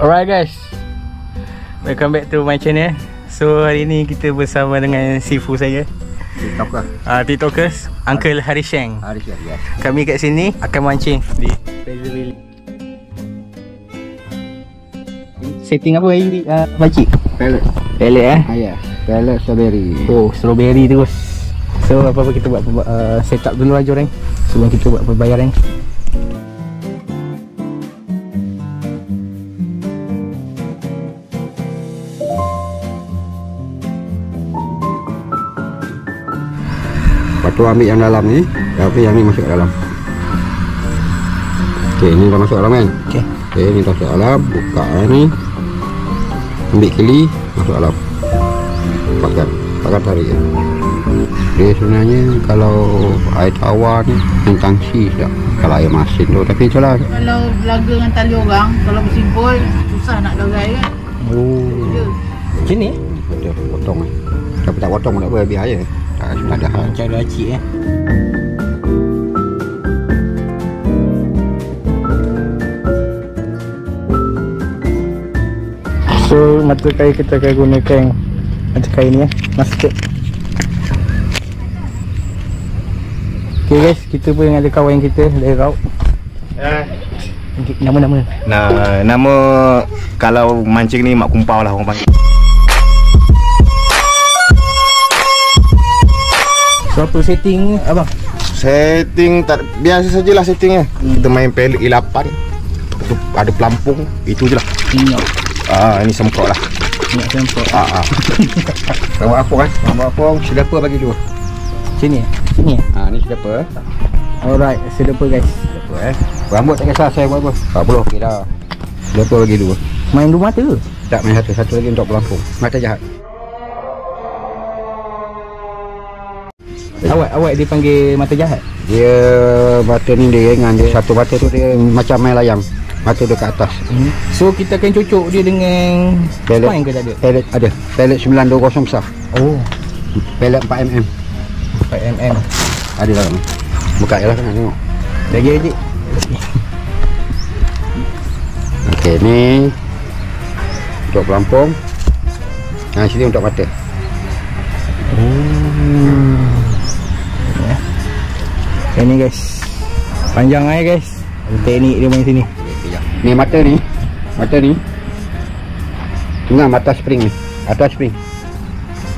Alright guys, welcome back to my channel. So hari ni kita bersama dengan Sifu saya, TikTokers, Uncle Harisheng. Ya. Kami kat sini akan mancing di Razorville. Setting apa hari ni, pakcik? Pellet. Pellet Ya, pellet strawberry. Oh, strawberry terus. So apa-apa kita buat set up dulu aja orang sebelum kita buat pembayaran. Lepas tu ambil yang dalam ni, tapi yang ni masuk ke dalam. Okey, ni dah masuk dalam kan? Okey. Okey, ni dah masuk dalam, buka ni. Ambil keli, masuk dalam. Pakai tarik je. Dia sebenarnya kalau air tawar ni intangsi sedap. Kalau air masin tu, tapi itulah. Kalau belaga dengan tali orang, kalau bersimpul susah nak garai kan. Oh. Macam ni? Betul, potong ni. Tapi tak potong tak apa, biar je. Tak ada hal. Cara acik So mata kain kita akan gunakan mata kain ni masker. Okay guys, kita pun ada kawan kita dari Raub. Nama-nama? Nama kalau mancing ni mak kumpau lah orang panggil. So apa setting abang? Setting tak biasa sajalah settingnya. Kita main pellet E8. Ada pelampung, itu je lah. Ini semprot lah. Minyak semprot. Rambut apung kan? Rambut apung, sedepa bagi dua. Sini Sini Ni sedepa. Alright, sedepa guys. Sedepa Rambut tak kisah saya buat apa. Tak perlu, okey dah. Sedepa bagi dua. Main dua mata ke? Tak, main satu lagi untuk pelampung. Mata jahat. Awak dipanggil mata jahat? Dia mata ni dia ringan, dia satu mata tu dia macam main layang. Mata dia kat atas. So kita akan cocok dia dengan pellet. spine ke tak ada? Pellet ada. Pellet 920 besar. Oh, Pellet 4mm. 4mm. Ada dalam. Buka je lah kan, tengok. Lagi. Okey, ni untuk pelampung. Sini untuk mata. Ini guys, panjang guys. Teknik dia main sini. Ni mata ni. Tengah mata spring ni. Atas spring.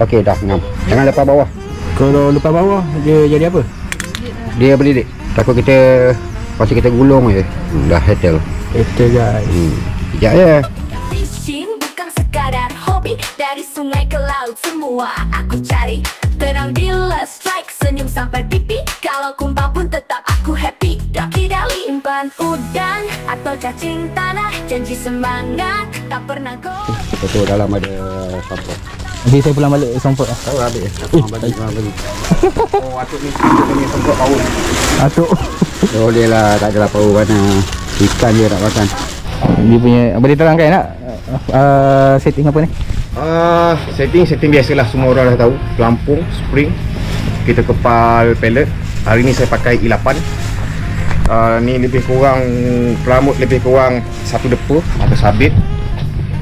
Okey dah ngam. Jangan lepas bawah. Kalau lepas bawah dia jadi apa? Dia belidik. Takut kita pasal kita gulung je. Dah settle. Settle guys. Sekejap je. Fishing bukan sekadar hobi. Dari sungai ke laut semua aku cari. Tenang bila strike, senyum sampai pipi. Kalau kumpah pun tetap aku happy. Daki dali impan udang atau cacing tanah. Janji semangat tak pernah go. Betul dalam ada sampah. Nanti saya pulang balik sampah. Tahu habis. Bagi. Oh, atuk ni sampah paus. Atuk. Boleh lah, tak adalah paus mana. Ikan je nak makan. Dia punya, boleh terangkan tak setting apa ni? Setting biasalah, semua orang dah tahu. Pelampung, spring, kita kepal pellet. Hari ni saya pakai E8. Ni lebih kurang pelamut, lebih kurang satu depa atau sabit.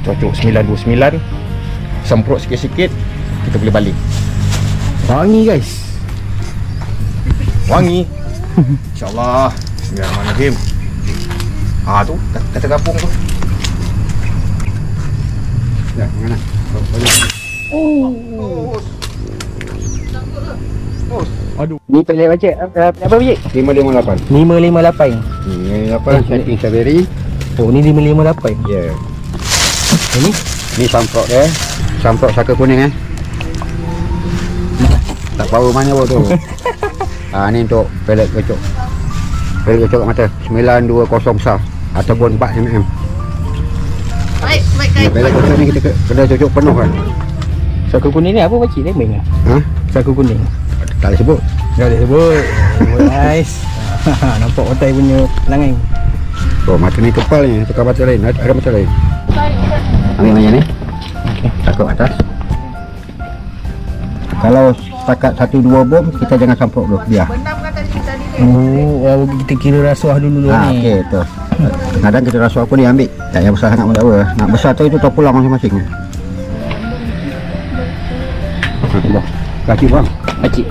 Cocok 929. Semprot sikit-sikit, kita boleh balik. Wangi guys. Wangi. InsyaAllah. Bismillahirrahmanirrahim. Tu kata kapung tu. Dah, mana? Aduh. Ni pellet baca apa biji? 558. 558. 558 setting strawberry. Oh, ni 558. Ya. Ini Ni samprot dia. Samprot saka kuning Tak power mana pun tu. Ni untuk pellet kocok. Pellet kocok kat mata 920 besar ataupun 4mm. Baik Ya, pellet kocok ni kita kena cocok penuh kan. saku kuning ni apa pakcik? Lemeng ke? Saku kuning. Tak boleh sebut. Tak boleh sebut. Guys. Nampak otai punya langai. Oh, mata ni kepal ni, tukar mata lain. Ada mata lain. Ambil macam ni. Okey. Takut atas. Kalau setakat 1-2 bom, kita jangan samprot dulu. Biar. Benam kan tadi Oh, kita kira rasuah dulu ni. Okey tu. Kadang kita rasuah pun dia ambil. Tak payah besar sangat pun tak apa. Nak besar tu itu pulang masing-masing. Kaki bang. Kaki.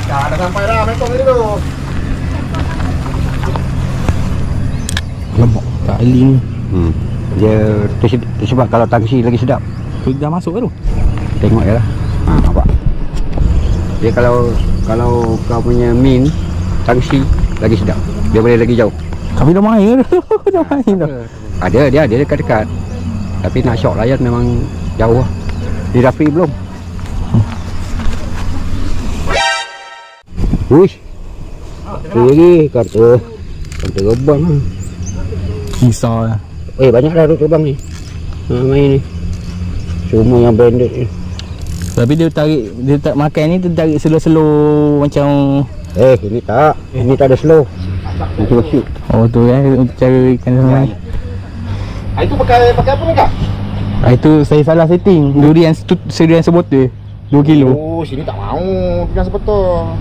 Dah sampai dah mekong ni tu. Lemak kali ni. Dia sebab kalau tangsi lagi sedap. Tu dah masuk ke tu? Tengok je lah. Nampak. Dia kalau kau punya min tangsi lagi sedap. Dia boleh lagi jauh. Tapi dah main tu. Dah main dah. Dia dekat-dekat. Tapi nak shot layan memang jauh lah. Dia dah free belum? Uish. Lagi kata terbang lah. Kisah lah. Banyak dah duk terbang ni. Main ni. Semua yang branded ni. Tapi dia tak makan ni, dia tarik slow-slow macam Ini tak. Ini tak ada slow. Nanti masuk. oh tu cara ikan sama. Itu pakai apa ni kak? Itu saya salah setting. Durian sebotol 2 kilo. Oh, sini tak mau. Dia sebetul.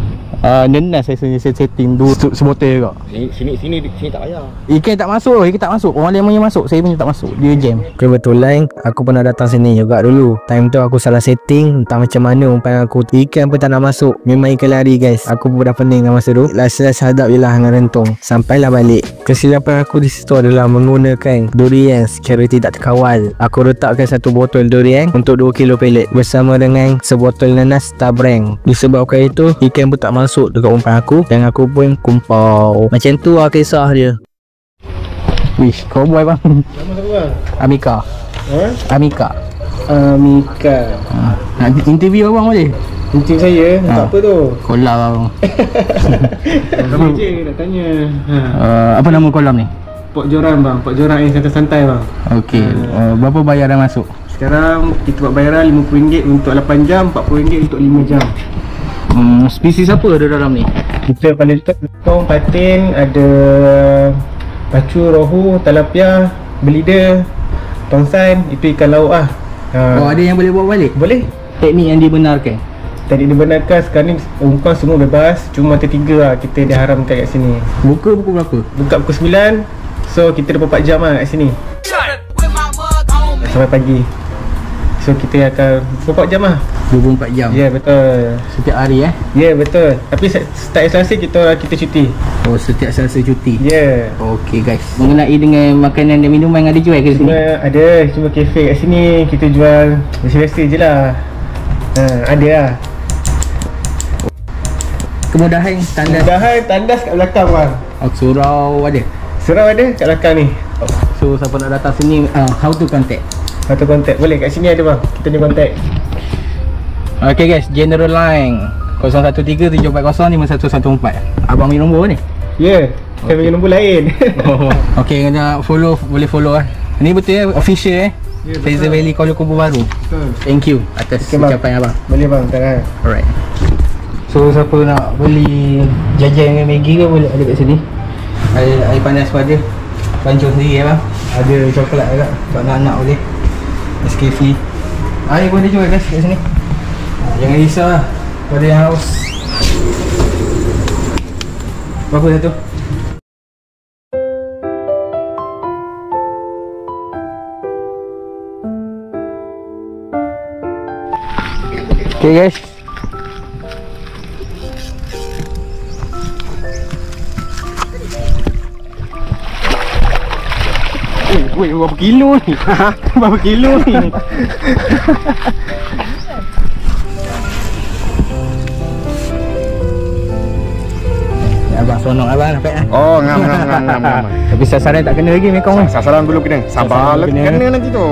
Nenas saya setting sebotol juga. Sini tak payah. Ikan tak masuk. Orang lain punya masuk, saya punya tak masuk. Dia jam. Kebetulan aku pernah datang sini juga dulu. Time tu aku salah setting, entah macam mana umpan aku. Ikan pun tak nak masuk. Memang ikan lari guys. Aku pun dah pening masa tu. Rasa hadap je lah dengan rentung. Sampailah balik. Kesilapan aku di situ adalah menggunakan durian secara tidak terkawal. Aku letakkan 1 botol durian untuk 2 kilo pelet bersama dengan sebotol nanas tabrang. Disebabkan itu ikan pun tak masuk dekat umpan aku dan aku pun kumpau. Macam tu lah kisah dia. Wish, cowboy bang. Nama siapa bang? Amika. Amika. Nak interview abang boleh? Encik saya, tak apa tu. Kolam abang. Ramai je nak tanya. Apa nama kolam ni? Pok Joran bang, Pok Joran yang santai-santai bang. Okey. Berapa bayaran masuk? Sekarang kita buat bayaran RM50 untuk 8 jam, RM40 untuk 5 jam. Spesies apa ada dalam ni? Kita pada tong, patin, ada pacu, rohu, talapia, belida, tongsan, itu ikan laut lah. Oh, ada yang boleh bawa balik? Boleh. Teknik yang dibenarkan? Tadi dibenarkan, sekarang ni umpan semua bebas. Cuma mata 3 lah kita diharamkan kat sini. Buka pukul berapa? Buka pukul 9. So kita 24 jam lah kat sini sampai pagi. So kita akan 24 jam lah. 24 jam? Ya, betul. Setiap hari Ya, betul. Tapi start Selasa kita cuti. Oh, setiap Selasa cuti? Ya. Okey guys. Mengenai dengan makanan dan minuman yang ada jual ke sini? Ada, cuma kafe kat sini kita jual biasa-biasa je lah. Ada lah. Kemudahan tandas kat belakang bang. Surau ada? Surau ada kat belakang ni. So siapa nak datang sini, how to contact? How to contact? Boleh, kat sini ada bang. Kita ni contact. Okay guys, general line 0137405114. Abang punya nombor ni? Ya, saya punya nombor lain. Okay, kena follow, boleh follow lah. Ni betul official Fraser Valley Kuala Kubu Baru. Thank you atas ucapan abang. Boleh bang, tak. Alright. So siapa nak beli jajan dengan Maggi ke boleh ada kat sini. Air panas pun ada. Pancung sendiri bang. Ada coklat juga untuk anak-anak boleh. Nescafe. Air pun dia jual guys kat sini. Jangan risau lah pada yang haus. Berapa satu? Okay guys. Weh, berapa kilo ni? Berapa kilo ni? Abang sonok abang dapat lah. Oh, ngam. Tapi sasaran tak kena lagi mekong ni. Sasaran belum kena. Sabar lagi kena nanti tu.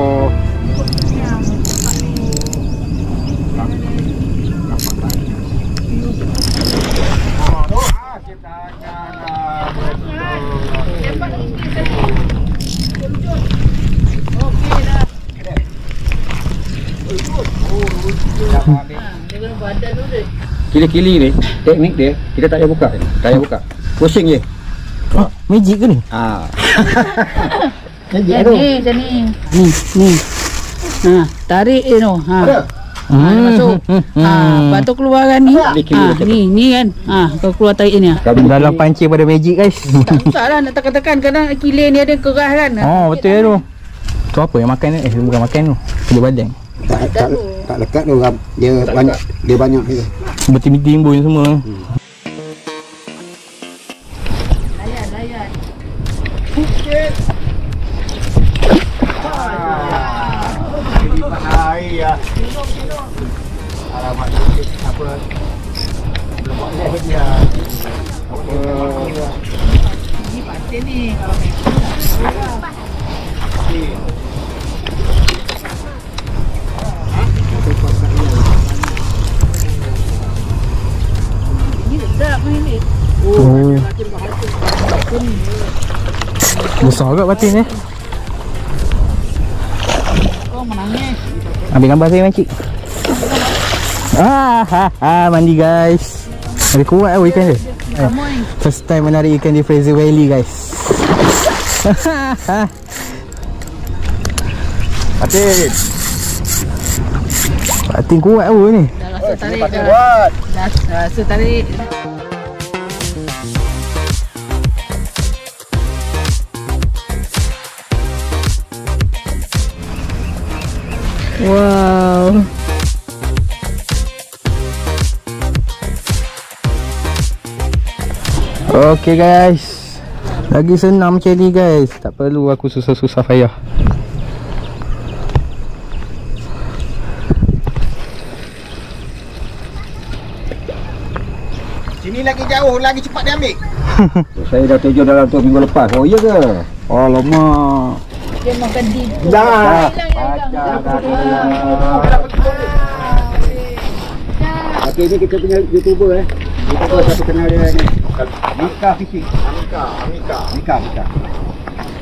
Kili-kili ni teknik dia kita tak payah buka. Pusing je. Magic ke ni? Magic tu. Macam ni. Ni. Tarik je tu. Masuk. Lepas tu keluarkan ni. Ni kan. Kau keluar tarik ni. Dalam pancing pada magic guys. Tak usah lah nak tekan-tekan. Kadang kilir ni ada keras kan. Betul tu. Tu apa yang makan ni? Bukan makan tu. Kulit badan. Tak lekat tu. Dia banyak tu. Bertimbun semua. Layan. Alamat apa? Lepas dia. Ni pasir ni. Kalau ni sedap ni. Besar kat batin ni. Kau menangis. Ambil gambar saya makcik. Mandi guys. Ada kuat ikan dia. First time menarik ikan di Fraser Valley guys. Batin kuat ni. Dah rasa tarik dah. Dah rasa tarik. Wow. Okay guys. Lagi senang macam ni guys. Tak perlu aku susah-susah payah. Sini lagi jauh, lagi cepat dia ambil. Saya dah tuju dalam tu minggu lepas. Oh iya ke? Alamak. Dia makan di. Dah. Okey, ni kita punya YouTuber YouTuber satu kenal dia ni. Mika Fishing.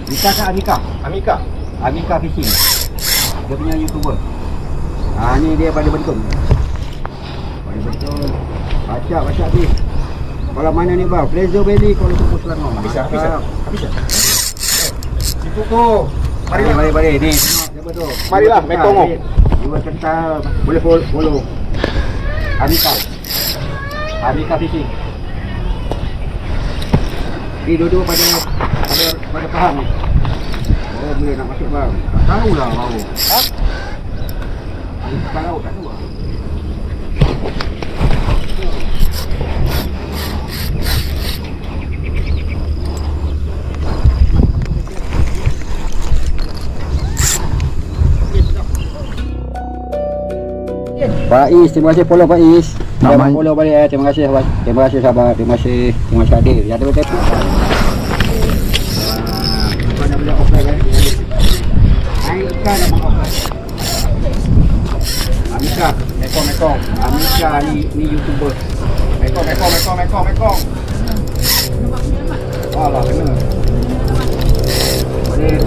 Mika ke Amika Fishing. Dia punya YouTuber. Ni dia pada bentuk. Baca ni. Kalau mana ni bang? Fraser Valley Kuala Lumpur Selangor. Habis. Itu tu. Mari ni. Siapa tu? Marilah, Mekong. Dua kental boleh follow. Amika Fishing. Ni duduk pada faham ni. Oh boleh nak masuk bang. Tak tahulah bau. Bukan laut tak tahu. Pak Is, terima kasih follow Pak Is. Jangan follow balik Terima kasih sahabat. Terima kasih sahabat. Terima kasih Adil. Yang terbaik. Apa nak beli offline kan? Amika nak offline. Amika, Mekong. Amika ni YouTuber. Mekong. Alah kena.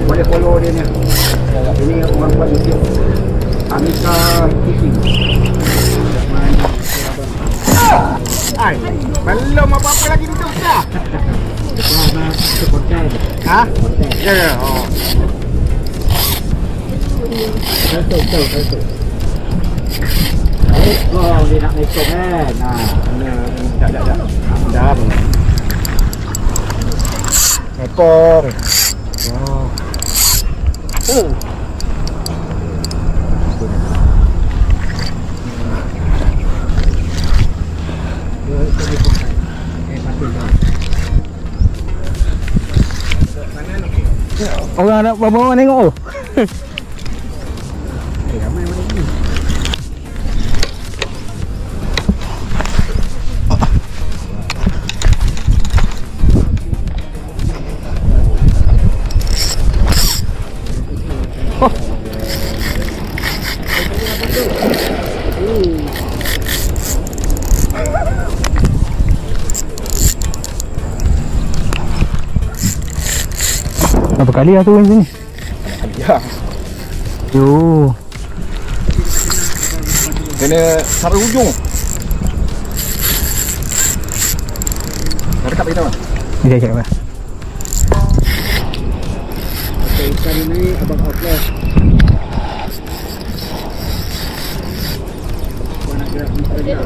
Boleh follow dia ni. Ini orang buat YouTube. Amika Fishing. Belum apa-apa lagi duduk dah. Ya. Betul. Oh, dia nak Mekong kan. Dah. Mekong. Orang nak bawa tengok tu. Ramai mana ni. Berapa kali lah turun sini? Ya. Yo. Kena sampai hujung. Dah dekat bagi tahu. Dekat apa? abang outlet. Nak gerak dalam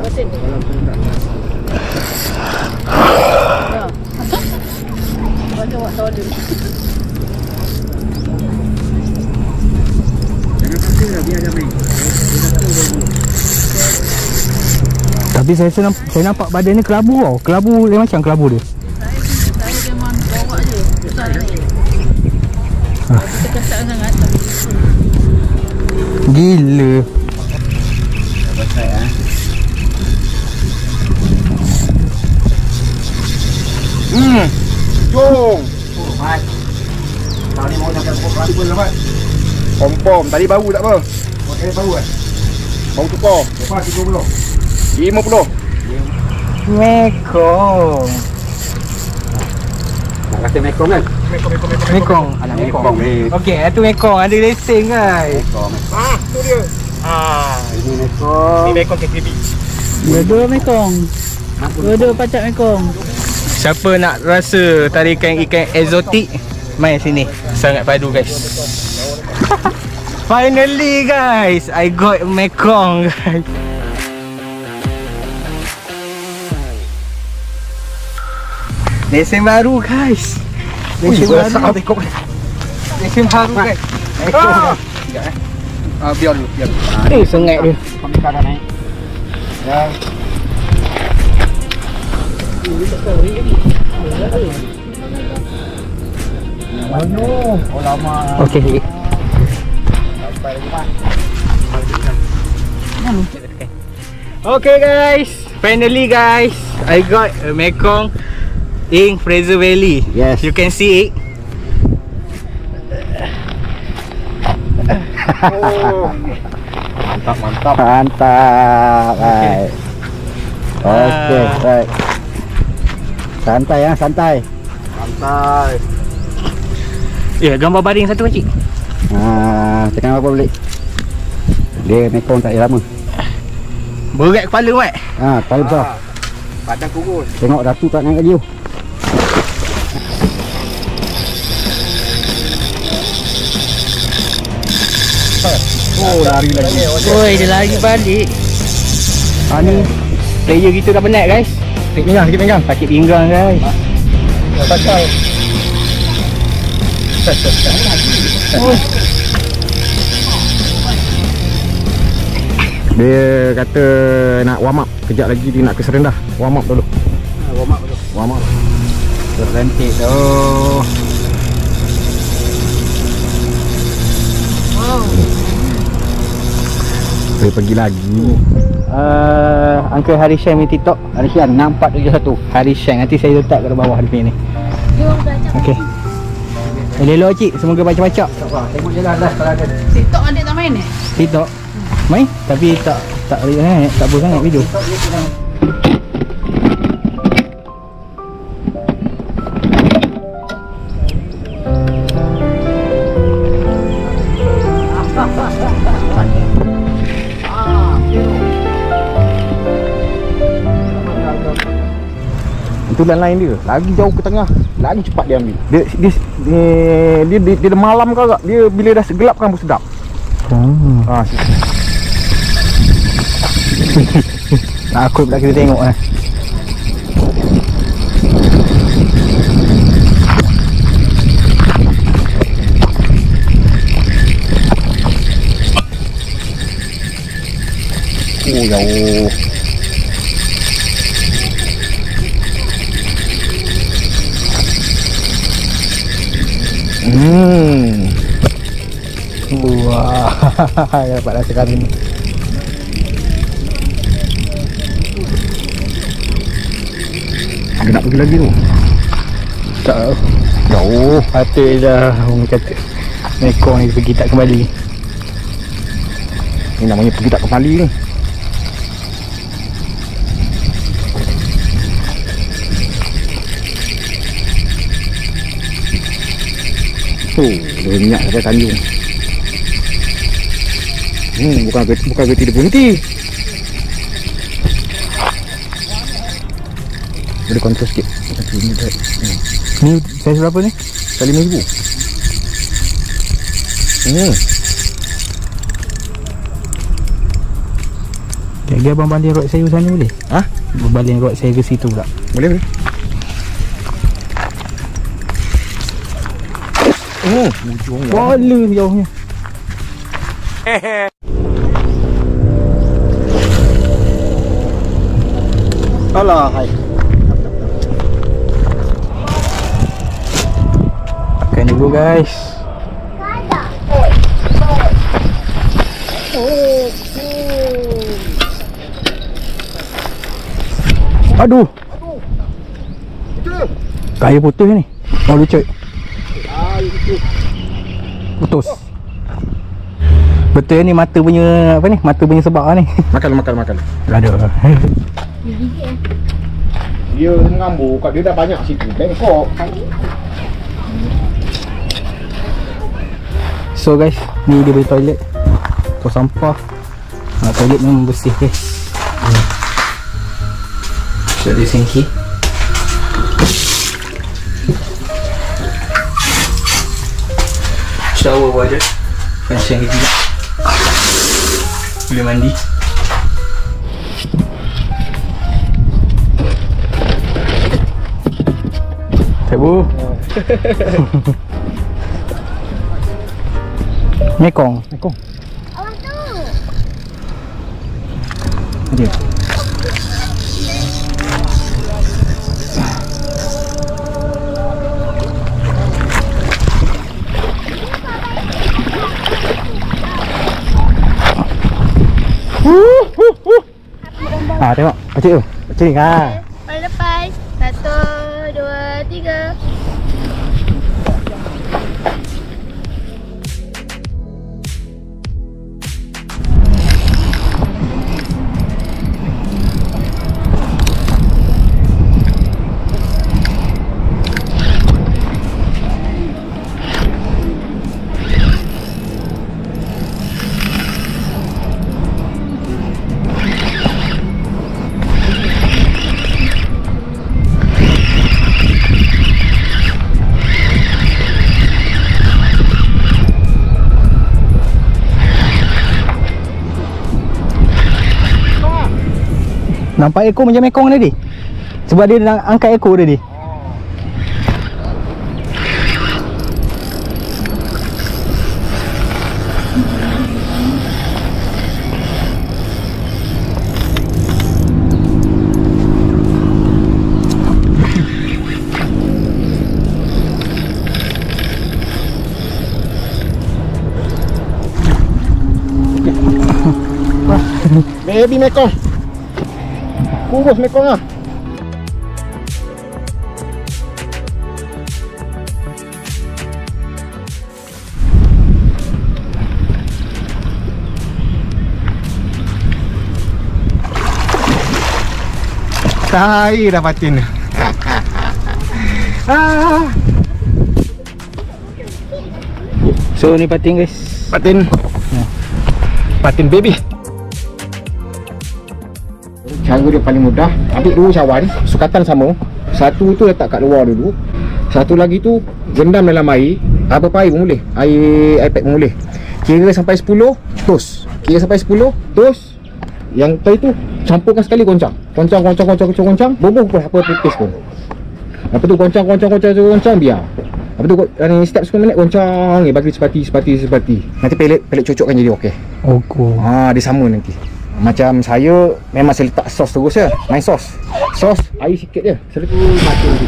terendah. Jangan paksa lah, biar dia main. Tapi saya nampak badan ni kelabu tau. Kelabu lain macam kelabu dia. Saya memang bawa je. Besar ni. Kita kesak sangat. Gila. Jom. Tadi mau nak pokok apa lah, Mat? Pom-pom. Tadi baru tak apa? Tadi baru kan? Baru tukar. Lepas 30. 50. Mekong. Nak kata mekong kan? Mekong. Anak Mekong ni. Okey, itu Mekong. Ada racing guys. Mekong. Tu dia. Ini mekong. Ni Mekong KTV. Dua-dua Mekong. Dua-dua pacak Mekong. Siapa nak rasa tarikan ikan eksotik, main sini. Sangat padu guys. Finally guys, I got Mekong guys. Lesen baru guys. Lesen baru. Lesen baru guys. Mekong. Biar dulu, biar dulu. Sengat dia. Kamera dah naik. Ya. Oh lama. Okey. Okay guys, finally guys, I got a Mekong in Fraser Valley. Yes. You can see it. Mantap. Baik. Okey, baik. Santai ya, santai. Ya, gambar baring satu kecil. Cakap apa boleh. Dia Mekong tak lama. Berat kepala Mat. Kepala besar. Padang kurus. Tengok Datu tak naik lagi tu. Oh, lari lagi. Oi, dia lari balik. Ni player kita dah penat guys. Sakit pinggang, sakit pinggang guys. Pasal. Dia kata nak warm up. Kejap lagi dia nak ke serendah. Warm up dulu. Warm up. Tercantik tu. Boleh pergi lagi. Uncle Harishan punya TikTok. Harishan 6471. Harishan, nanti saya letak kat bawah dia punya ni. Okey. Elok cik, semoga baca-baca. Tengok je lah kalau ada. TikTok adik tak main TikTok main tapi tak apa sangat video. Itu lain dia. Lagi jauh ke tengah. Lagi cepat dia ambil. Dia malam ke agak. Dia bila dah gelap kan pun sedap. Aku pula kita tengok lah. Oh jauh. Wah, dapat rasa kami ni. Dia nak pergi lagi tu. Tak jauh. Patut dah orang kata Mekong ni pergi tak kembali. Ni namanya pergi tak kembali ni. Dia minyak sampai Tanjung. Bukan berhenti dia berhenti. Boleh kontrol sikit. Ni saiz berapa ni? Kali 5,000. Jadi abang baling rod saya ke sana boleh? Ha? Baling rod saya ke situ pula. Boleh boleh. Ujungnya. Bola jauhnya. Alah, hai. Makan dulu guys. Aduh. Kayu putih ni. Oh lucu. Putus. Betul ni mata punya apa ni? Mata punya sebab ni. Makan. Ada. Dia mengambuk kat dia dah banyak situ. Bengkok. So guys, ni dia punya toilet. Tong sampah. Toilet memang bersih ke. So dia sengki. Shower pun ada. Function dia juga. Boleh mandi. Tebu. Mekong. Awak tu. Dia. Tengok. Kecil tu. Kecil ha. Lepas. 1, 2, 3. Nampak ekor macam mekong tadi. Sebab dia nak angkat ekor tadi. Baby mekong. Kurus mekong lah. Tai dah patin. So ni patin guys. Patin. Patin baby. Cara dia paling mudah, ambil dua cawan, sukatan sama. Satu tu letak kat luar dulu. Satu lagi tu rendam dalam air. Apa-apa air pun boleh. Air iPad pun boleh. Kira sampai 10, tos. Kira sampai 10, tos. Yang tadi tu campurkan sekali goncang. Goncang. Bubuh pun apa tipis pun. Apa tu goncang biar. Apa tu setiap 10 minit goncang, bagi sepati. Nanti pelet cocokkan jadi okey. Okey. Dia sama nanti. Macam saya memang saya letak sos terus je. Main sos. Sos air sikit je. Selepas tu macam tu.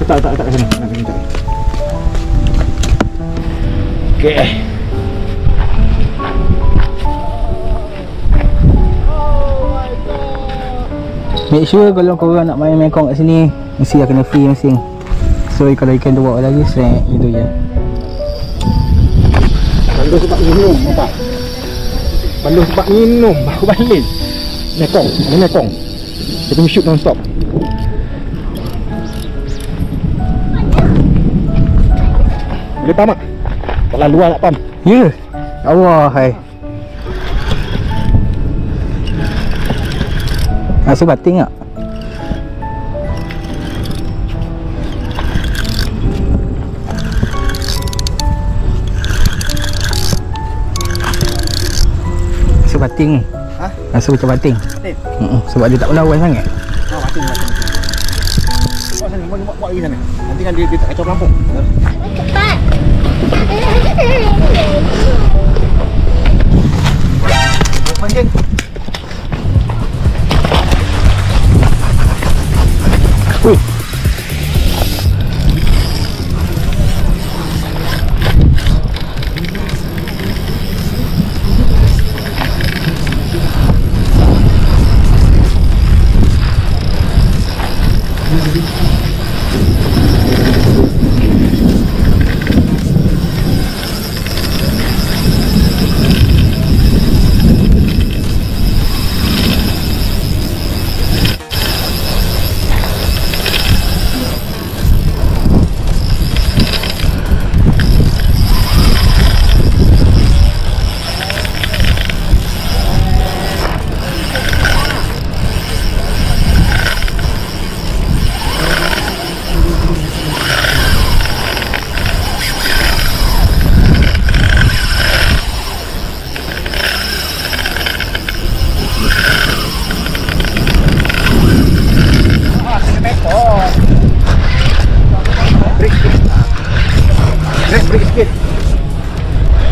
Tak kat sana. Nak minta. Okey. Make sure kalau korang nak main mekong kat sini, mesti lah kena free masing. So kalau ikan tu bawa lagi, straight itu je. Bandu sebab minum, nampak? Bandu sebab minum, baru balik. Mekong, ni mekong. Dia punya shoot non-stop. Boleh pam tak? Tak laluan nak pam. Ya. Allah hai. Rasa bating tak? Rasa bating ni. Ha? Rasa macam bating. Bating? Sebab dia tak melawan sangat. Bating. Bawa sana, bawa lagi sana. Nanti kan dia tak kacau pelampung. Cepat. Pancing. Ui.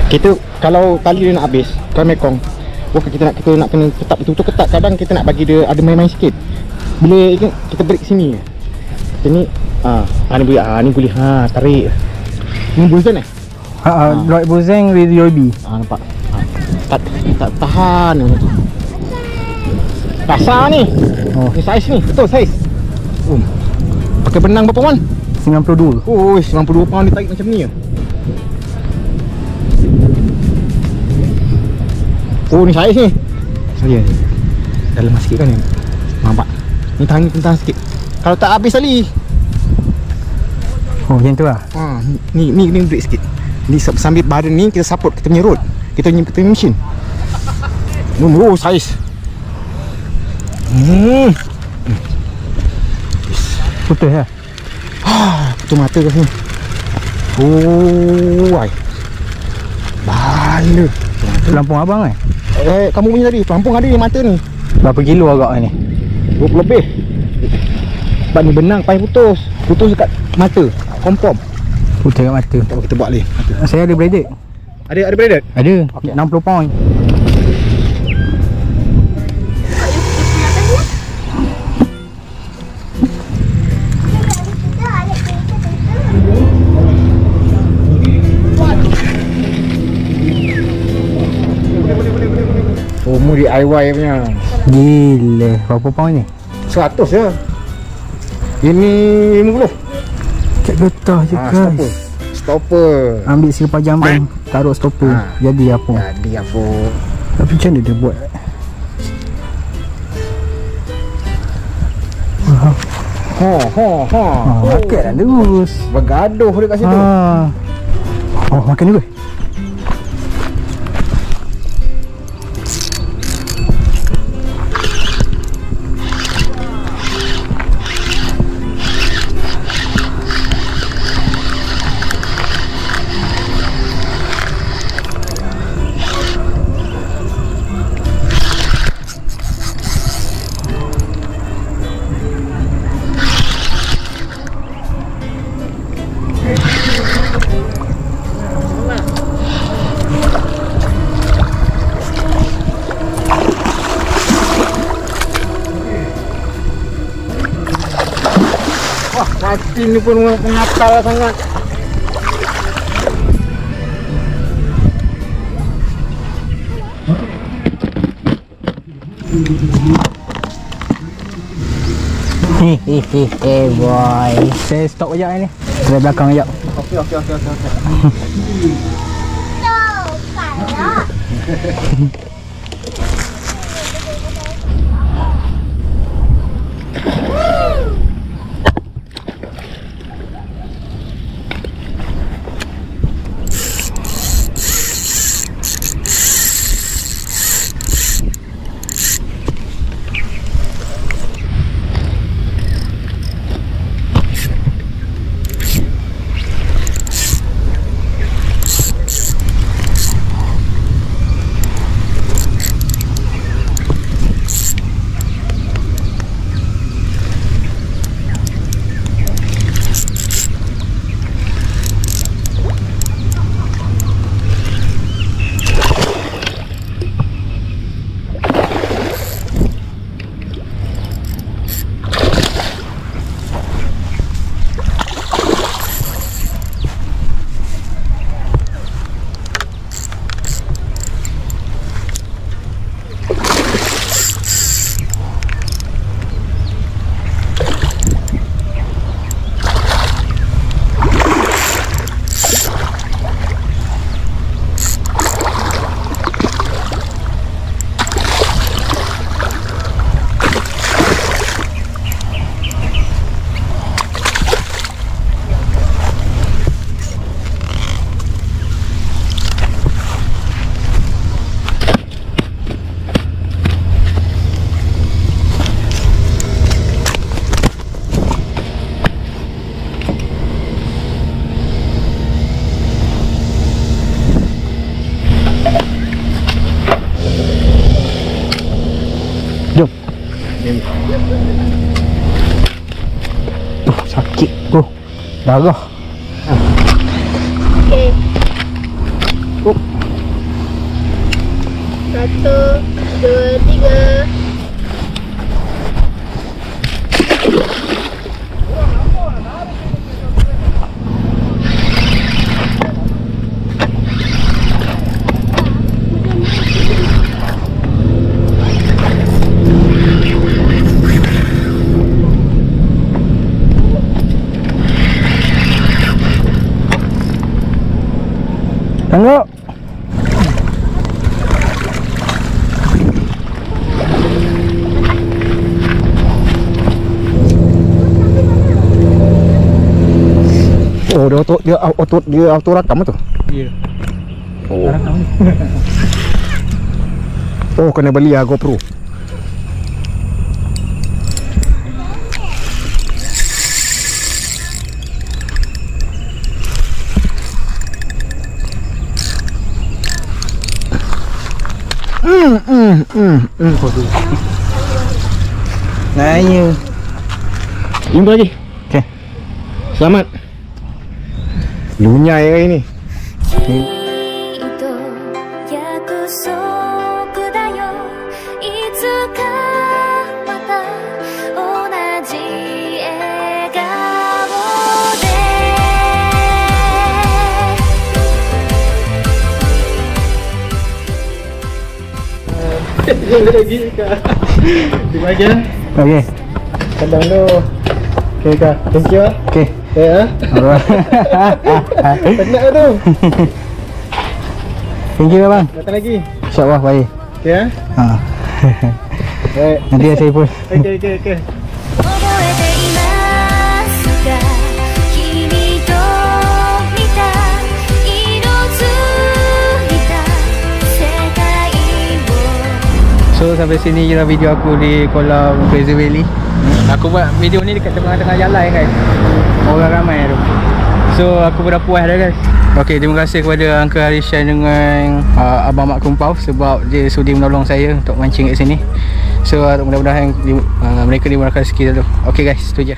Kita kalau tali dia nak habis, kalau mekong, kita nak kena ketat betul-betul ketat. Kadang kita nak bagi dia ada main-main sikit. Bila kita break sini, kita ni ni boleh tarik. Ni bullzen Lloyd Bozeng with Yobi. Nampak. Tak tahan macam tu. Dasar ni. Ni saiz ni, betul saiz. Pakai benang berapa man? 92. 92 pound dia tarik macam ni je. Ni saiz ni. Saya dah lemah sikit kan ni. Nampak. Ni tahan sikit. Kalau tak habis tali. Macam tu lah. Ni break sikit. Ni sambil badan ni kita support kita punya rod. Kita punya mesin. Saiz. Putus lah. Putus mata kat sini. Bala. Pelampung abang kan? Kamu punya tadi, pelampung ada di mata ni. Berapa kilo agak ni? 20 lebih. Sebab ni benang paling putus. Putus dekat mata. Kompom. Putus kat mata. Tak apa, kita buat lagi. Saya ada braided. Ada braided? Ada. Okey. 60 pound. Mu DIY punya. Gila. Berapa pound ni? 100 je. Ini 50. Cek getah je guys. Stopper. Ambil sirpa jambang, taruh stopper. Jadi apa? Jadi apa? Tapi macam mana dia buat? Makan lah terus. Bergaduh dia kat situ. Makan juga. Mati ni pun mengatal sangat. Boy. Saya stop sekejap ni. Dari belakang sekejap. Okey. Darah. Okey. 1, 2, 3. Tengok. Oh, dia auto rakam tu. Ya. Oh. Oh, kena beli GoPro. Nanya. Jumpa lagi. Okey. Selamat. Lunyai hari ni. Okey. Kadang tu. Okay kak, thank you. Okey. Ya. Alright. Penat tu. Thank you bang. Datang lagi. InsyaAllah baik. Okay ya. Ha. Baik. Nanti saya pun. Okay. 覚えていますか君と見た色づいた世界を So sampai sini je lah video aku di kolam Fraser Valley. Aku buat video ni dekat tengah-tengah jalan guys. Orang ramai tu. So aku pun dah puas dah guys. Okay, terima kasih kepada Uncle Harishan dengan Abang Mak Kumpau sebab dia sudi menolong saya untuk mancing kat sini. So mudah-mudahan mereka dimurahkan rezeki dulu. Okay guys, tu je.